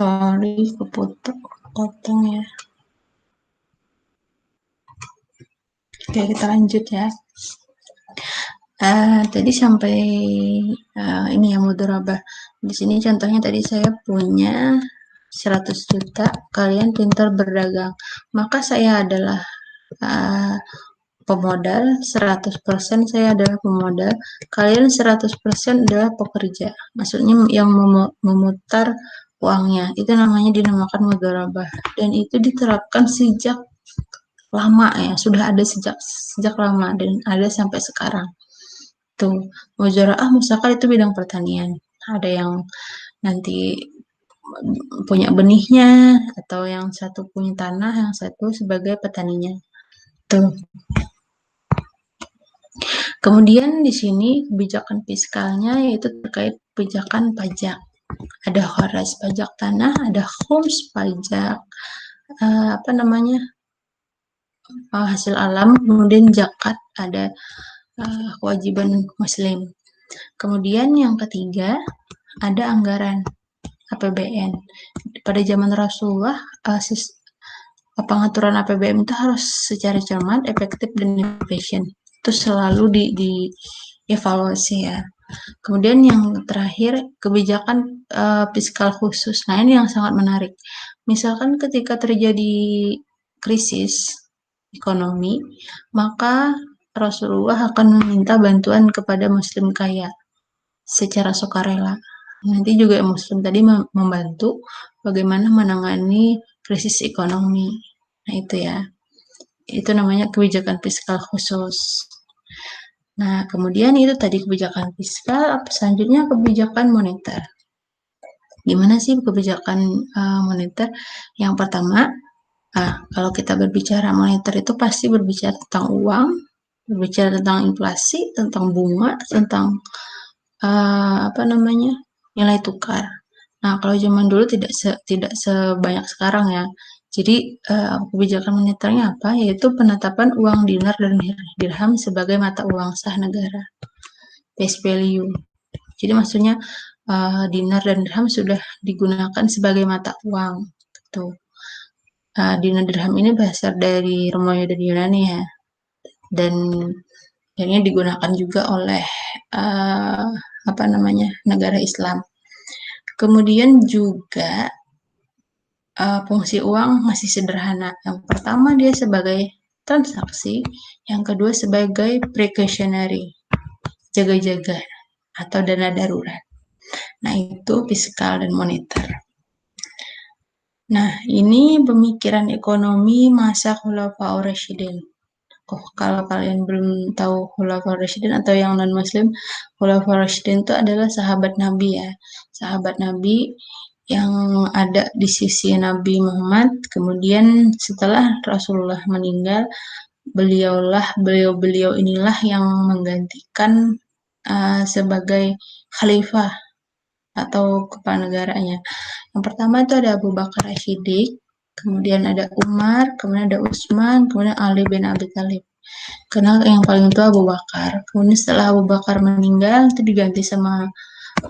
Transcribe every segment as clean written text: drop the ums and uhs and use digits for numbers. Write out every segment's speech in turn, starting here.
Sorry, kepotong ya. Oke, kita lanjut ya. Tadi sampai ini ya mudharabah. Di sini contohnya tadi saya punya 100 juta, kalian pintar berdagang. Maka saya adalah pemodal, 100% saya adalah pemodal, kalian 100% adalah pekerja. Maksudnya yang memutar uangnya. Itu namanya dinamakan mudharabah. Dan itu diterapkan sejak lama ya, sudah ada sejak lama dan ada sampai sekarang. Tuh, muzaraah misalkan itu bidang pertanian. Ada yang nanti punya benihnya atau yang satu punya tanah, yang satu sebagai petaninya. Tuh. Kemudian di sini kebijakan fiskalnya yaitu terkait kebijakan pajak. Ada kharaj pajak tanah, ada khums pajak hasil alam, kemudian zakat, ada kewajiban muslim. Kemudian yang ketiga ada anggaran APBN. Pada zaman Rasulullah pengaturan APBN itu harus secara cermat, efektif, dan efisien. Itu selalu dievaluasi ya. Kemudian yang terakhir kebijakan fiskal khusus. Nah ini yang sangat menarik. Misalkan ketika terjadi krisis ekonomi, maka Rasulullah akan meminta bantuan kepada muslim kaya secara sukarela. Nanti juga muslim tadi membantu bagaimana menangani krisis ekonomi. Nah itu ya. Itu namanya kebijakan fiskal khusus. Nah, kemudian itu tadi kebijakan fiskal, selanjutnya kebijakan moneter. Gimana sih kebijakan moneter? Yang pertama, kalau kita berbicara moneter itu pasti berbicara tentang uang, berbicara tentang inflasi, tentang bunga, tentang nilai tukar. Nah, kalau zaman dulu tidak sebanyak sekarang ya. Jadi kebijakan moneternya apa? Yaitu penetapan uang dinar dan dirham sebagai mata uang sah negara, face value. Jadi maksudnya dinar dan dirham sudah digunakan sebagai mata uang. Tuh. Dinar dirham ini berasal dari Romawi dan Yunani ya, dan akhirnya digunakan juga oleh negara Islam. Kemudian juga fungsi uang masih sederhana. Yang pertama dia sebagai transaksi, yang kedua sebagai precautionary, jaga-jaga atau dana darurat. Nah itu fiskal dan moneter. Nah ini pemikiran ekonomi masa Khulafaur Rasyidin. Kalau kalian belum tahu Khulafaur Rasyidin atau yang non-muslim, Khulafaur Rasyidin itu adalah sahabat Nabi ya. Sahabat Nabi yang ada di sisi Nabi Muhammad. Kemudian setelah Rasulullah meninggal, beliau inilah yang menggantikan sebagai khalifah atau kepala negaranya. Yang pertama itu ada Abu Bakar As-Siddiq, kemudian ada Umar, kemudian ada Utsman, kemudian Ali bin Abi Thalib. Karena yang paling tua Abu Bakar. Kemudian setelah Abu Bakar meninggal itu diganti sama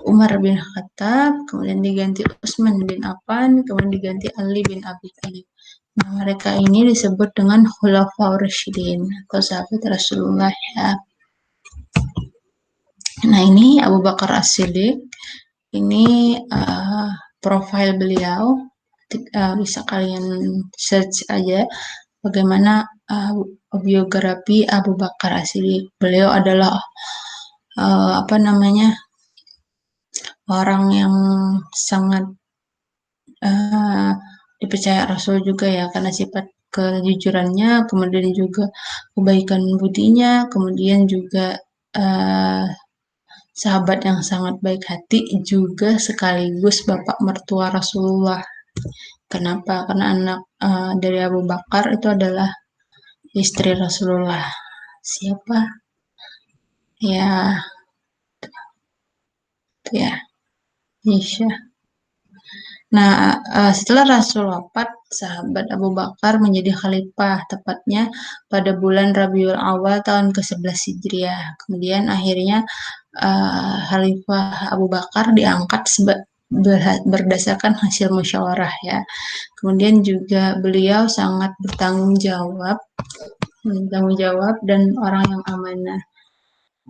Umar bin Khattab, kemudian diganti Utsman bin Affan, kemudian diganti Ali bin Abi Thalib. Nah, mereka ini disebut dengan Khulafaur Rasyidin atau sahabat Rasulullah ya. Nah, ini Abu Bakar As-Siddiq. Ini profil beliau. Bisa kalian search aja bagaimana biografi Abu Bakar As-Siddiq. Beliau adalah orang yang sangat dipercaya Rasul juga ya, karena sifat kejujurannya, kemudian juga kebaikan budinya, kemudian juga sahabat yang sangat baik hati, juga sekaligus bapak mertua Rasulullah. Kenapa? Karena anak dari Abu Bakar itu adalah istri Rasulullah. Siapa? Ya, itu ya, Aisyah. Nah, setelah Rasul wafat, sahabat Abu Bakar menjadi khalifah, tepatnya pada bulan Rabiul Awal tahun ke-11 Hijriah. Kemudian akhirnya khalifah Abu Bakar diangkat berdasarkan hasil musyawarah ya. Kemudian juga beliau sangat bertanggung jawab dan orang yang amanah.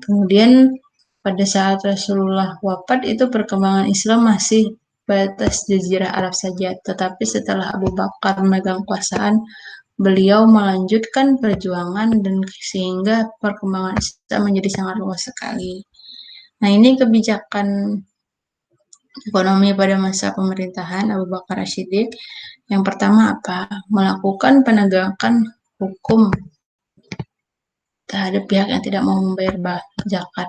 Kemudian pada saat Rasulullah wafat itu perkembangan Islam masih batas Jazirah Arab saja, tetapi setelah Abu Bakar memegang kekuasaan, beliau melanjutkan perjuangan dan sehingga perkembangan Islam menjadi sangat luas sekali. Nah, ini kebijakan ekonomi pada masa pemerintahan Abu Bakar As-Siddiq. Yang pertama apa? Melakukan penegakan hukum terhadap pihak yang tidak mau membayar zakat.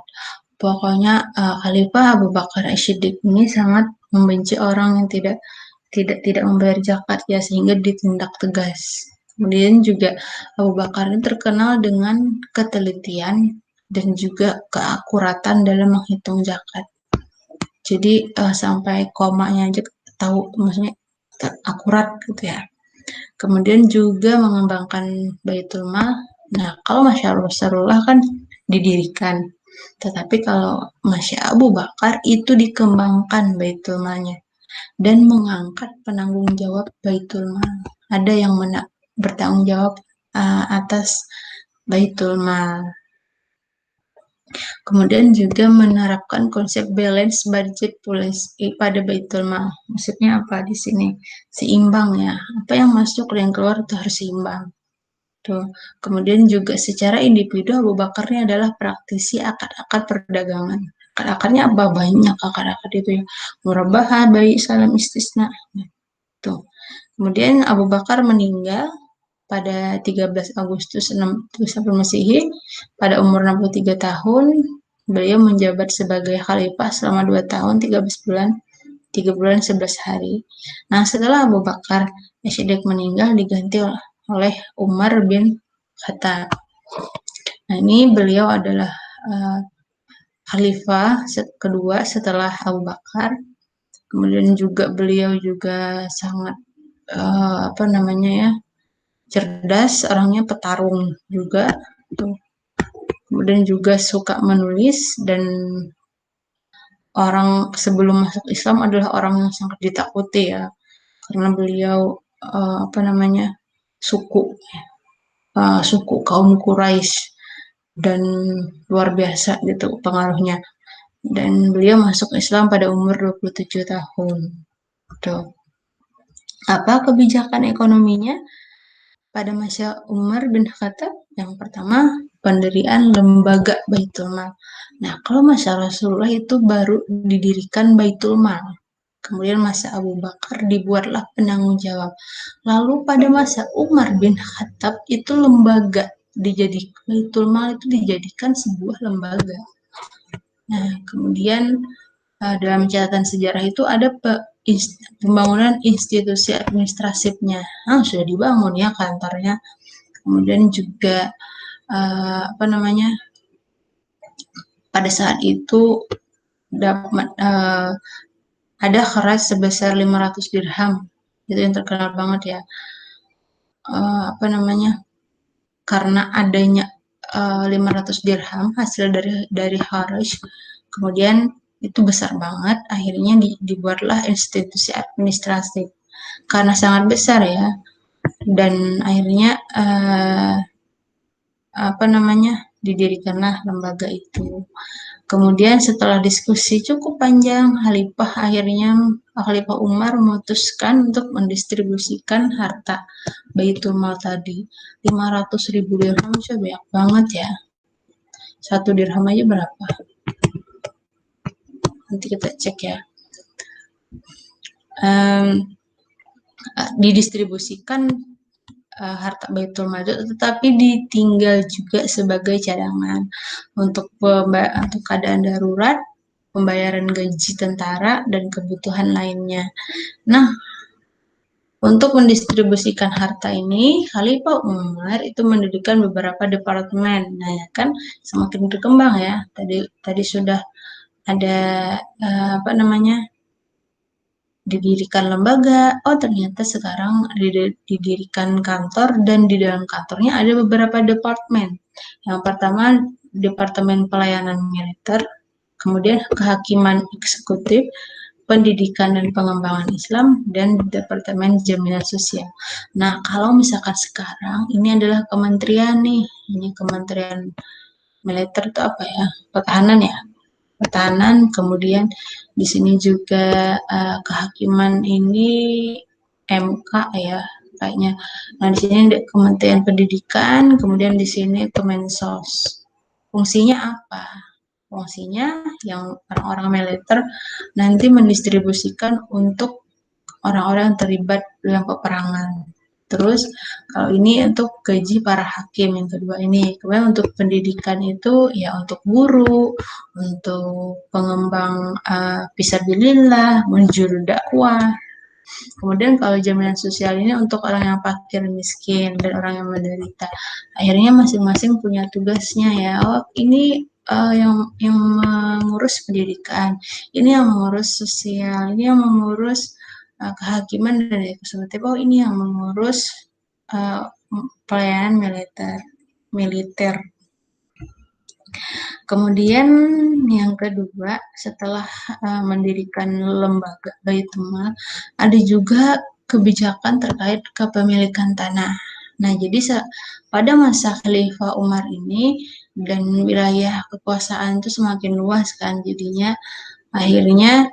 Pokoknya Khalifah Abu Bakar As-Siddiq ini sangat membenci orang yang tidak membayar zakat ya, sehingga ditindak tegas. Kemudian juga Abu Bakar ini terkenal dengan ketelitian dan juga keakuratan dalam menghitung zakat. Jadi sampai komanya aja tahu, maksudnya akurat gitu ya. Kemudian juga mengembangkan Baitul Mal. Nah, kalau Masya Rasulullah kan didirikan, tetapi kalau Masya Abu Bakar itu dikembangkan Baitul Malnya dan mengangkat penanggung jawab Baitul Mal. Ada yang bertanggung jawab atas Baitul Mal. Kemudian juga menerapkan konsep balance budget policy pada Baitul Mal. Maksudnya apa di sini? Seimbang ya. Apa yang masuk dan yang keluar itu harus seimbang. Tuh. Kemudian juga secara individu Abu Bakar ini adalah praktisi akad-akad perdagangan. Akad-akadnya apa? Banyak akad-akad itu ya. Murabahah, bai, salam istisna. Tuh. Kemudian Abu Bakar meninggal pada 13 Agustus 61 Masehi pada umur 63 tahun. Beliau menjabat sebagai khalifah selama 2 tahun 13 bulan 3 bulan 11 hari. Nah, setelah Abu Bakar As-Siddiq meninggal diganti oleh Umar bin Khattab. Nah, ini beliau adalah khalifah kedua setelah Abu Bakar. Kemudian juga beliau juga sangat cerdas, orangnya petarung juga. Kemudian juga suka menulis dan orang sebelum masuk Islam adalah orang yang sangat ditakuti ya, karena beliau suku kaum Quraisy dan luar biasa gitu pengaruhnya. Dan beliau masuk Islam pada umur 27 tahun. Tuh. Apa kebijakan ekonominya pada masa Umar bin Khattab? Yang pertama, pendirian lembaga Baitul Mal. Nah, kalau masa Rasulullah itu baru didirikan Baitul Mal. Kemudian masa Abu Bakar dibuatlah penanggung jawab. Lalu pada masa Umar bin Khattab itu lembaga Baitul Mal itu dijadikan sebuah lembaga. Nah, kemudian dalam catatan sejarah itu ada pembangunan institusi administratifnya. Sudah dibangun ya kantornya. Kemudian juga pada saat itu ada kheraz sebesar 500 dirham. Itu yang terkenal banget ya. Karena adanya 500 dirham hasil dari kharaj, kemudian itu besar banget, akhirnya dibuatlah institusi administratif karena sangat besar ya, dan akhirnya didirikanlah lembaga itu. Kemudian setelah diskusi cukup panjang, Khalifah Umar memutuskan untuk mendistribusikan harta Baitul Mal tadi. 500.000 dirham itu banyak banget ya. 1 dirham aja berapa? Nanti kita cek ya. Didistribusikan harta Baitul Mal, tetapi ditinggal juga sebagai cadangan untuk keadaan darurat, pembayaran gaji tentara, dan kebutuhan lainnya. Nah, untuk mendistribusikan harta ini, Khalifah Umar itu mendirikan beberapa departemen. Nah, ya kan semakin berkembang ya. Tadi sudah ada didirikan lembaga. Oh, ternyata sekarang didirikan kantor, dan di dalam kantornya ada beberapa departemen. Yang pertama, Departemen Pelayanan Militer, kemudian Kehakiman Eksekutif, Pendidikan dan Pengembangan Islam, dan Departemen Jaminan Sosial. Nah, kalau misalkan sekarang ini adalah kementerian nih, ini Kementerian Militer itu apa ya? Pertahanan ya. Pertahanan, kemudian di sini juga kehakiman ini MK ya kayaknya. Nah, di sini Kementerian Pendidikan, kemudian di sini Kemensos. Fungsinya apa? Fungsinya yang orang-orang militer nanti mendistribusikan untuk orang-orang yang terlibat dalam peperangan. Terus kalau ini untuk gaji para hakim yang kedua ini. Kemudian untuk pendidikan itu ya untuk guru, untuk pengembang fisabilillah, menjuru dakwah. Kemudian kalau jaminan sosial ini untuk orang yang fakir miskin dan orang yang menderita. Akhirnya masing-masing punya tugasnya ya. Oh, ini yang mengurus pendidikan, ini yang mengurus sosial, ini yang mengurus kehakiman dan eksekutif. Oh, ini yang mengurus pelayanan militer. Kemudian yang kedua, setelah mendirikan lembaga Baitulmal, ada juga kebijakan terkait kepemilikan tanah. Nah, jadi pada masa Khalifah Umar ini dan wilayah kekuasaan itu semakin luas kan, jadinya akhirnya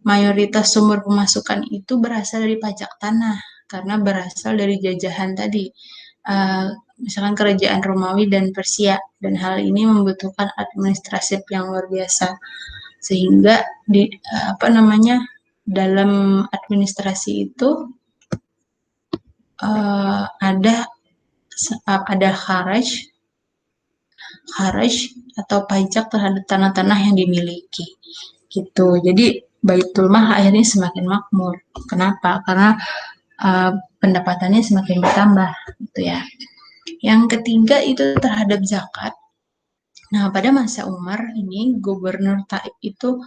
mayoritas sumber pemasukan itu berasal dari pajak tanah karena berasal dari jajahan tadi. Misalkan kerajaan Romawi dan Persia, dan hal ini membutuhkan administrasi yang luar biasa sehingga dalam administrasi itu ada kharaj atau pajak terhadap tanah-tanah yang dimiliki gitu. Jadi Baitul Mal akhirnya semakin makmur. Kenapa? Karena pendapatannya semakin bertambah gitu ya. Yang ketiga itu terhadap zakat. Nah, pada masa Umar ini Gubernur Taif itu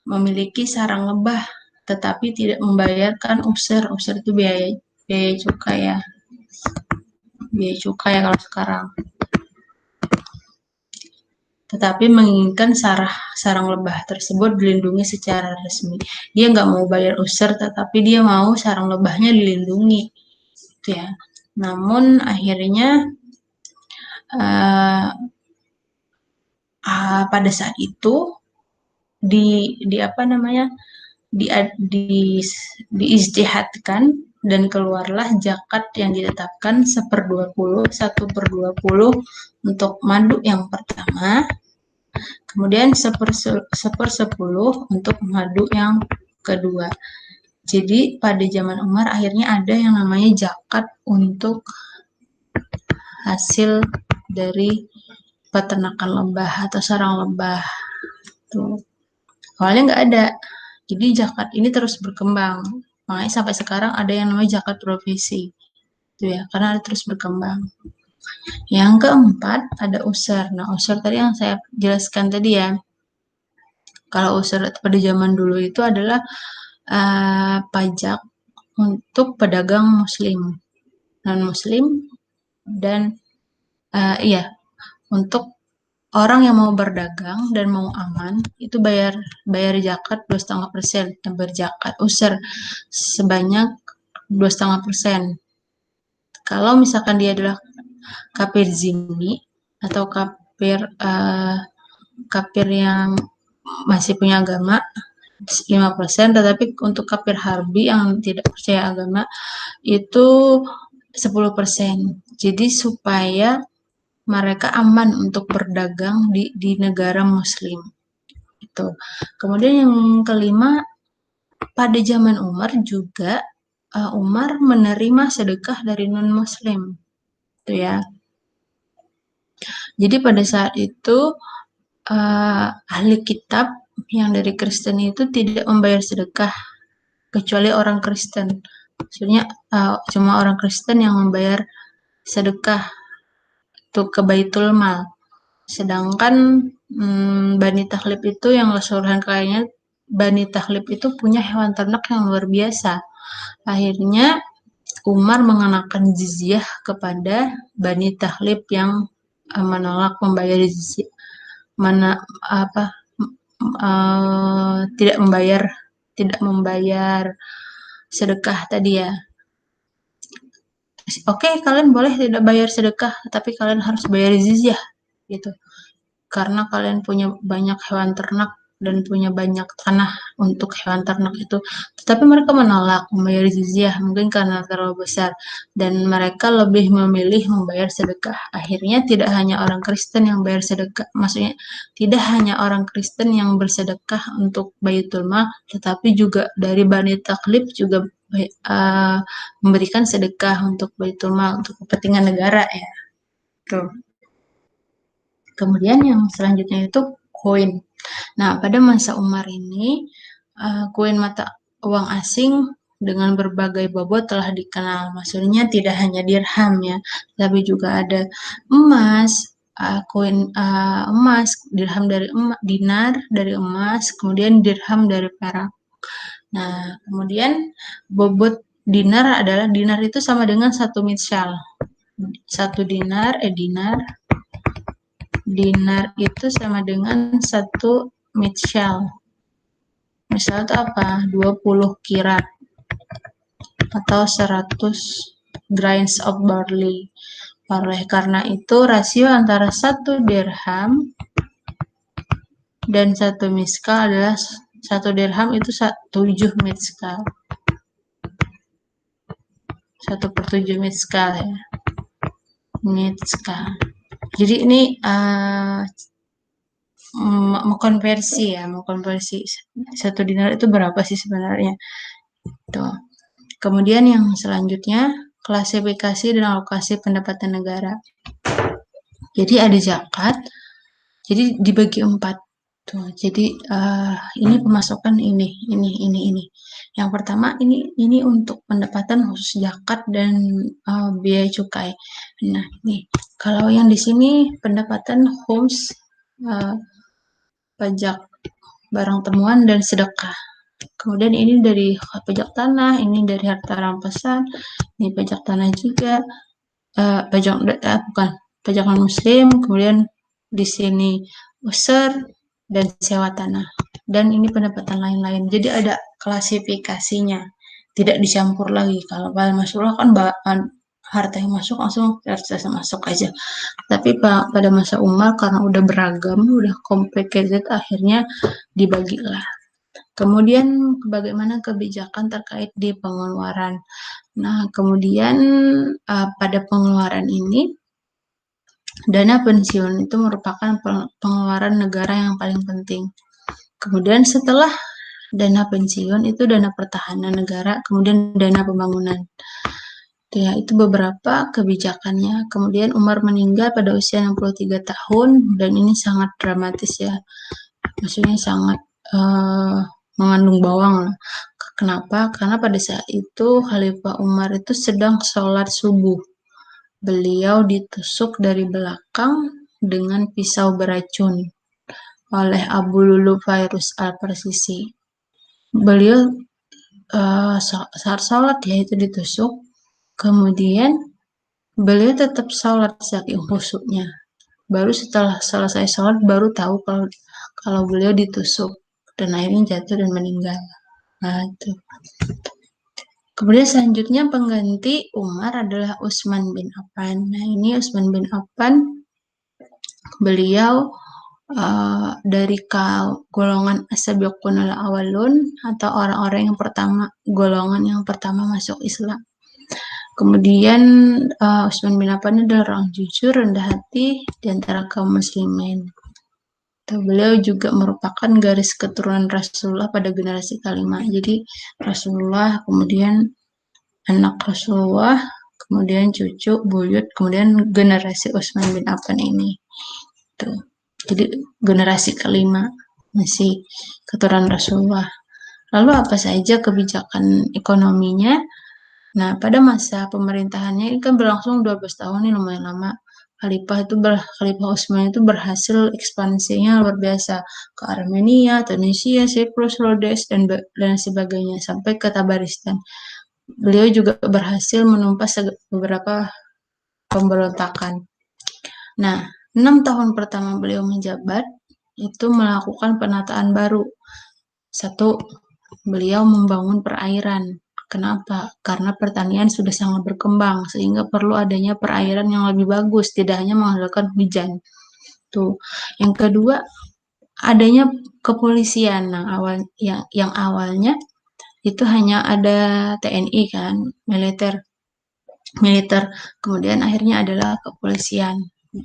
memiliki sarang lebah tetapi tidak membayarkan usur. Usur itu biaya cukai ya. Biaya cukai kalau sekarang. Tetapi menginginkan sarang lebah tersebut dilindungi secara resmi. Dia nggak mau bayar usur, tetapi dia mau sarang lebahnya dilindungi. Gitu ya. Namun akhirnya pada saat itu diijtihadkan dan keluarlah zakat yang ditetapkan 1/20 untuk madu yang pertama, kemudian 1/10 untuk madu yang kedua. Jadi pada zaman Umar akhirnya ada yang namanya zakat untuk hasil dari peternakan lebah atau sarang lebah. Tuh. Awalnya nggak ada. Jadi zakat ini terus berkembang. Makanya sampai sekarang ada yang namanya zakat profesi. Itu ya, karena terus berkembang. Yang keempat ada usur. Nah, usur tadi yang saya jelaskan tadi ya. Kalau usur pada zaman dulu itu adalah pajak untuk pedagang muslim, non-muslim, dan untuk orang yang mau berdagang dan mau aman itu bayar zakat 2,5%, berzakat usur sebanyak 2,5%. Kalau misalkan dia adalah kafir zimmi atau kafir yang masih punya agama 5%, tetapi untuk kafir harbi yang tidak percaya agama itu 10%. Jadi supaya mereka aman untuk berdagang di negara muslim. Itu. Kemudian yang kelima, pada zaman Umar juga Umar menerima sedekah dari non-muslim. Itu ya. Jadi pada saat itu ahli kitab yang dari Kristen itu tidak membayar sedekah kecuali orang Kristen. Maksudnya cuma orang Kristen yang membayar sedekah itu ke Baitul Mal. Sedangkan Bani Taklib itu yang keseluruhan kayaknya Bani Taklib itu punya hewan ternak yang luar biasa. Akhirnya Umar mengenakan jizyah kepada Bani Taklib yang menolak membayar jizyah, tidak membayar sedekah tadi ya. Oke, kalian boleh tidak bayar sedekah, tapi kalian harus bayar jizyah gitu. Karena kalian punya banyak hewan ternak dan punya banyak tanah untuk hewan ternak itu. Tetapi mereka menolak membayar jizyah, mungkin karena terlalu besar. Dan mereka lebih memilih membayar sedekah. Akhirnya tidak hanya orang Kristen yang bayar sedekah, maksudnya tidak hanya orang Kristen yang bersedekah untuk Baitul Mal, tetapi juga dari Bani Taklib juga memberikan sedekah untuk Baitul Mal, untuk kepentingan negara ya. Tuh. Kemudian yang selanjutnya itu koin. Nah, pada masa Umar ini, koin mata uang asing dengan berbagai bobot telah dikenal. Maksudnya tidak hanya dirham ya, tapi juga ada emas, koin emas, dirham dari emas, dinar dari emas, kemudian dirham dari perak. Nah, kemudian bobot dinar itu sama dengan satu mitsyal. Satu dinar itu sama dengan satu mitsyal. Misal itu apa? 20 kirat atau 100 grains of barley. Oleh karena itu rasio antara satu dirham dan satu miskal adalah satu dirham itu 7 miskal. 1/7 miskal ya. Miskal. Jadi ini mau konversi satu dinar itu berapa sih sebenarnya. Tuh. Kemudian yang selanjutnya klasifikasi dan alokasi pendapatan negara. Jadi ada zakat, jadi dibagi 4. Tuh, jadi ini pemasukan ini. Yang pertama ini untuk pendapatan khusus zakat dan biaya cukai. Nah, nih kalau yang di sini pendapatan khums, pajak barang temuan dan sedekah. Kemudian ini dari pajak tanah, ini dari harta rampasan, ini pajak tanah juga, pajak non muslim, kemudian di sini user dan sewa tanah, dan ini pendapatan lain-lain. Jadi ada klasifikasinya, tidak dicampur lagi. Kalau pada Masya kan harta yang masuk langsung masuk aja. Tapi pada masa Umar karena udah beragam, udah complicated, akhirnya dibagilah. Kemudian bagaimana kebijakan terkait di pengeluaran. Nah, kemudian pada pengeluaran ini, dana pensiun itu merupakan pengeluaran negara yang paling penting. Kemudian setelah dana pensiun itu dana pertahanan negara, kemudian dana pembangunan. Ya, itu beberapa kebijakannya. Kemudian Umar meninggal pada usia 63 tahun, dan ini sangat dramatis ya. Maksudnya sangat mengandung bawang. Kenapa? Karena pada saat itu Khalifah Umar itu sedang sholat subuh. Beliau ditusuk dari belakang dengan pisau beracun oleh Abu Lulu Fairuz al-Persisi. Beliau saat sholat ya itu ditusuk. Kemudian beliau tetap sholat saking khusyuknya. Baru setelah selesai sholat baru tahu kalau beliau ditusuk, dan akhirnya jatuh dan meninggal. Nah, itu. Kemudian selanjutnya pengganti Umar adalah Utsman bin Affan. Nah, ini Utsman bin Affan, beliau dari golongan as-sabiqunul awalun, atau orang-orang yang pertama, golongan yang pertama masuk Islam. Kemudian Utsman bin Affan adalah orang jujur, rendah hati di antara kaum muslimin. Beliau juga merupakan garis keturunan Rasulullah pada generasi kelima. Jadi Rasulullah, kemudian anak Rasulullah, kemudian cucu, buyut, kemudian generasi Utsman bin Affan ini. Tuh. Jadi generasi kelima masih keturunan Rasulullah. Lalu apa saja kebijakan ekonominya? Nah, pada masa pemerintahannya ini kan berlangsung 12 tahun, ini lumayan lama. Khalifah Utsman itu berhasil ekspansinya luar biasa ke Armenia, Tunisia, Siprus, Rhodes, dan sebagainya sampai ke Tabaristan. Beliau juga berhasil menumpas beberapa pemberontakan. Nah, 6 tahun pertama beliau menjabat itu melakukan penataan baru. Satu, beliau membangun perairan. Kenapa? Karena pertanian sudah sangat berkembang, sehingga perlu adanya perairan yang lebih bagus, tidak hanya mengandalkan hujan. Tuh. Yang kedua, adanya kepolisian. Nah, yang awalnya itu hanya ada TNI kan, militer. Kemudian akhirnya adalah kepolisian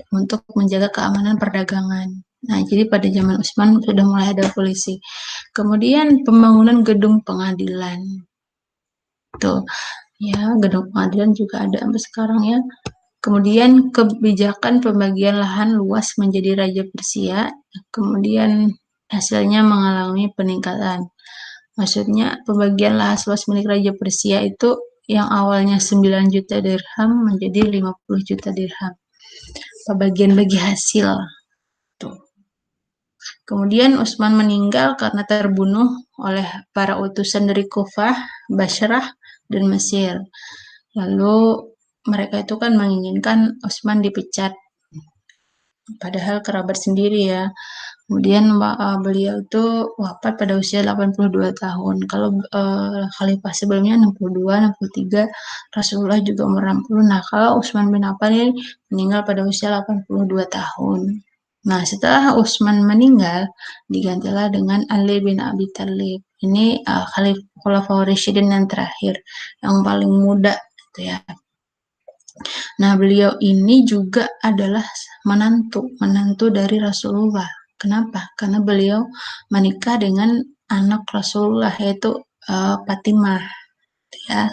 untuk menjaga keamanan perdagangan. Nah, jadi pada zaman Utsman sudah mulai ada polisi. Kemudian pembangunan gedung pengadilan. Tuh, ya, gedung pengadilan juga ada sampai sekarang ya. Kemudian kebijakan pembagian lahan luas menjadi Raja Persia, kemudian hasilnya mengalami peningkatan. Maksudnya pembagian lahan luas milik Raja Persia itu yang awalnya 9 juta dirham menjadi 50 juta dirham. Pembagian bagi hasil. Tuh. Kemudian Utsman meninggal karena terbunuh oleh para utusan dari Kufah, Basrah, dan Mesir. Lalu mereka itu kan menginginkan Utsman dipecat, padahal kerabat sendiri ya. Kemudian beliau itu wafat pada usia 82 tahun. Kalau khalifah sebelumnya 62, 63, Rasulullah juga umur 60. Nah, kalau Utsman bin Affan ini meninggal pada usia 82 tahun. Nah, setelah Utsman meninggal, digantilah dengan Ali bin Abi Thalib. Ini Khalifah Rasyidin yang terakhir, yang paling muda, gitu ya. Nah, beliau ini juga adalah menantu dari Rasulullah. Kenapa? Karena beliau menikah dengan anak Rasulullah, yaitu Fatimah, ya.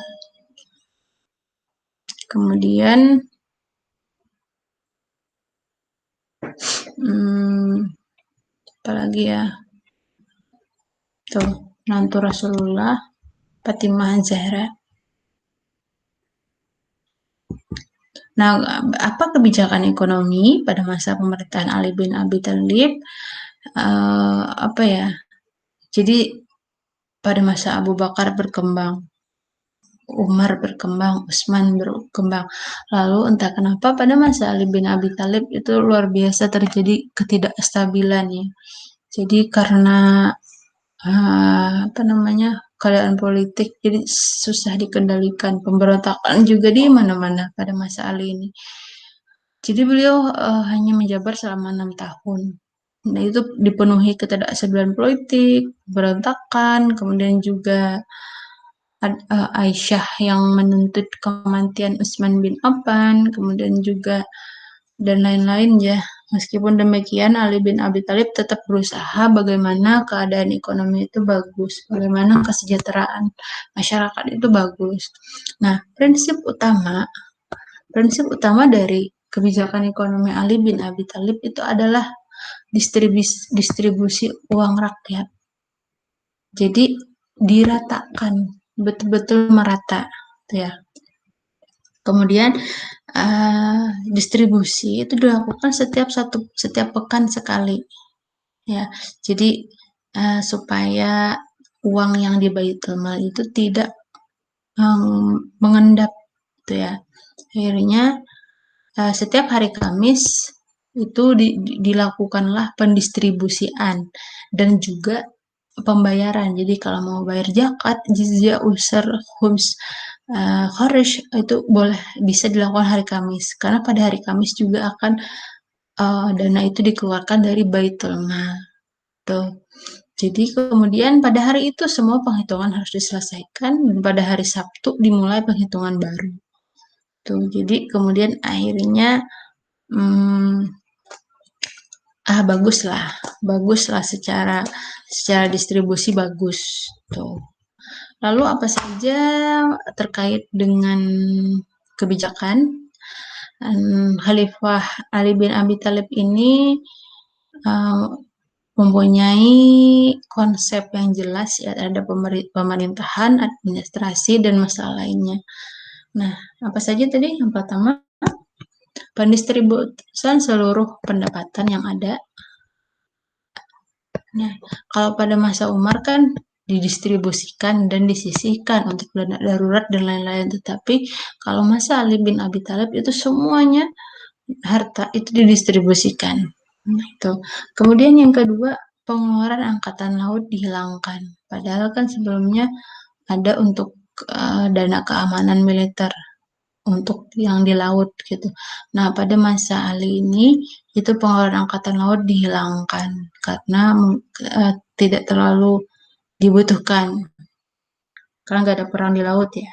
Kemudian apalagi ya, tuh menantu Rasulullah, Fatimah Zahra. Nah, apa kebijakan ekonomi pada masa pemerintahan Ali bin Abi Thalib? Apa ya? Jadi pada masa Abu Bakar berkembang, Umar berkembang, Utsman berkembang. Lalu entah kenapa pada masa Ali bin Abi Thalib itu luar biasa terjadi ketidakstabilan ya. Jadi karena keadaan politik jadi susah dikendalikan, pemberontakan juga di mana-mana pada masa Ali ini. Jadi beliau hanya menjabat selama 6 tahun. Nah, itu dipenuhi ketidakstabilan politik, berontakan, kemudian juga Aisyah yang menuntut kematian Utsman bin Affan, kemudian juga dan lain-lain ya. Meskipun demikian, Ali bin Abi Thalib tetap berusaha bagaimana keadaan ekonomi itu bagus, bagaimana kesejahteraan masyarakat itu bagus. Nah, prinsip utama dari kebijakan ekonomi Ali bin Abi Thalib itu adalah distribusi uang rakyat. Jadi diratakan, betul-betul merata, ya. Kemudian distribusi itu dilakukan setiap pekan sekali, ya. Jadi supaya uang yang di Baitul Mal itu tidak mengendap, gitu ya. Akhirnya setiap hari Kamis itu dilakukanlah pendistribusian dan juga pembayaran. Jadi kalau mau bayar zakat, jizyah, usur, khums, kharij itu bisa dilakukan hari Kamis. Karena pada hari Kamis juga akan dana itu dikeluarkan dari Baitul Mal. Tuh. Jadi kemudian pada hari itu semua penghitungan harus diselesaikan dan pada hari Sabtu dimulai penghitungan baru. Tuh. Jadi kemudian akhirnya baguslah secara distribusi bagus tuh. Lalu apa saja terkait dengan kebijakan Khalifah Ali bin Abi Thalib ini mempunyai konsep yang jelas ya terhadap pemerintahan, administrasi, dan masalah lainnya. Nah, apa saja tadi? Yang pertama, pendistribusian seluruh pendapatan yang ada. Nah, kalau pada masa Umar kan didistribusikan dan disisihkan untuk dana darurat dan lain-lain. Tetapi kalau masa Ali bin Abi Thalib itu semuanya harta itu didistribusikan. Nah, itu. Kemudian yang kedua, pengeluaran angkatan laut dihilangkan. Padahal kan sebelumnya ada untuk dana keamanan militer untuk yang di laut gitu. Nah, pada masa Ali ini itu pengeluaran angkatan laut dihilangkan karena tidak terlalu dibutuhkan karena nggak ada perang di laut ya.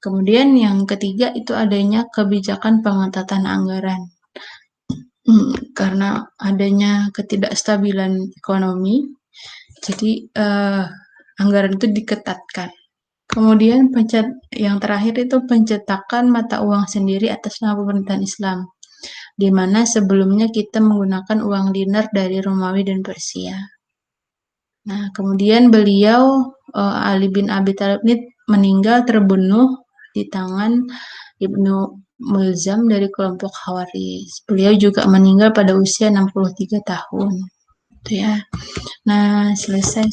Kemudian yang ketiga itu adanya kebijakan pengetatan anggaran. Karena adanya ketidakstabilan ekonomi, jadi anggaran itu diketatkan. Kemudian yang terakhir itu pencetakan mata uang sendiri atas nama pemerintahan Islam, di mana sebelumnya kita menggunakan uang dinar dari Romawi dan Persia. Nah, kemudian beliau Ali bin Abi Thalib ini meninggal terbunuh di tangan Ibnu Mulzam dari kelompok Khawarij. Beliau juga meninggal pada usia 63 tahun. Itu ya. Nah, selesai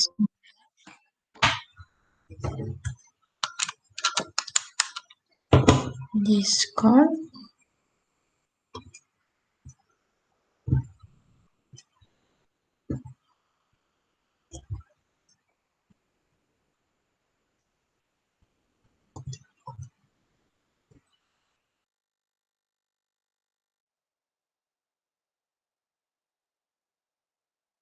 Discord.